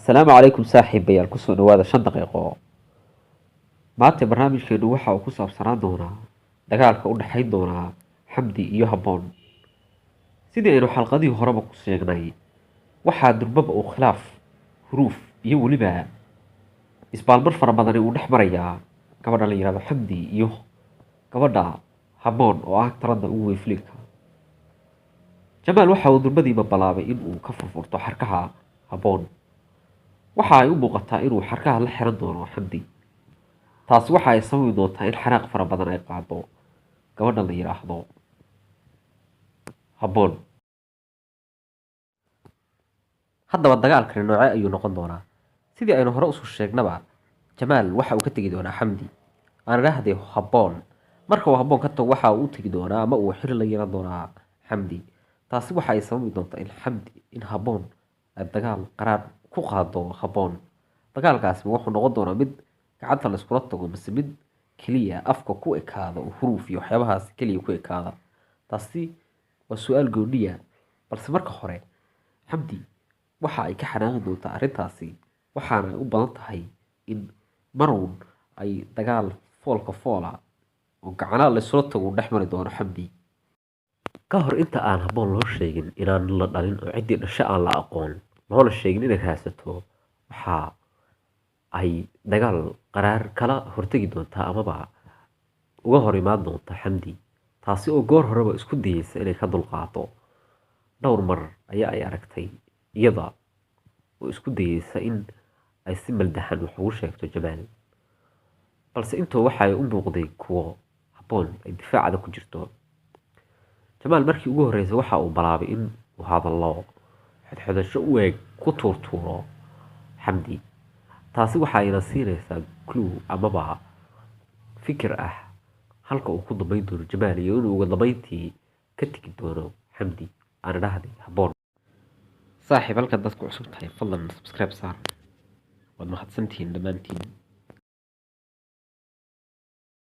السلام عليكم saaxiib bayaal kusoo dhawaada 5 daqiiqo maanta barnaamijkeenu waxa uu ku saabsanaan doonaa dagaalka u dhaxayn doona Xamdi iyo Habboon sidii aynu xalqadii horeba ku sheegnay waxaa durbaba uu khilaaf huruuf iyo waliba isbaalmar fara badan uu dhex marayaa gabadha la yiraahdo Xamdi iyo gabadha Habboon oo ah tarada ugu weyn filimka Jamaal waxa uu durbadiiba balaabay in uu ka furfurto xarkaha Habboon waxa ay u muuqataa inuu xarkaha la xiran doono Xamdi taas waxa ay sababi doontaa in xanaaq fara badan ay qaado gabadha la yiraahdo Habboon haddaba dagaalkani noocee ayuu noqon doonaa sidii aynu hore u sheegnaba Jamaal waxa uu ka tagi doonaa Xamdi aan raahday Habboon marka uu Habboon ka tago waxa uu tagi doonaa ama uu xir la yeelan doonaa Xamdi taasi waxa ay sababi doontaa in Habboon ay dagaal qaraar ku qaado Habboon dagaalkaasi wuxuu noqon doonaa mid gacanta la isku tago mise mid kaliya afka ku ekaado huruuf iyo waxyaabahaas kaliya ku ekaada taasi waa su'aal gooniya balse marka hore Xamdi waxa ay ka xanaaqi doontaa arrintaasi waxaana ay u badan tahay in maroon ay dagaal foolka foola oo gacanaha la isla tago dhex mari doono Xamdi ka hor inta aan Habboon loo sheegin inaan la dhalin oo cidii dhashay aan la aqoon loona sheegin inay raasato waxa ay dagaal qaraar kala hortagi doontaa amaba uga hor imaan doonta Xamdi taasi oo goor horeba isku dayaysa inay ka dulqaato dhowr mar ayaa ay aragtay iyada oo isku dayaysa in ay si maldahan wax ugu sheegto Jamaal balse intuu waxa ay u muuqday kuwo Habboon ay difaacada ku jirto Jamaal markii ugu horeysay waxa uu balaabay in uu hadallo xidhxidasho u eeg ku tuurtuuro Xamdi taasi waxa ayna siinaysaa clue amaba fikir ah halka uu ku dambeyn doono Jamaal iyo inuu ugu dambeyntii ka tagi doono Xamdi aan raahday Habboon saaxiib halka dadku cusub tahay fadlan subscribe saar waad mahadsantihiin dhamaantiin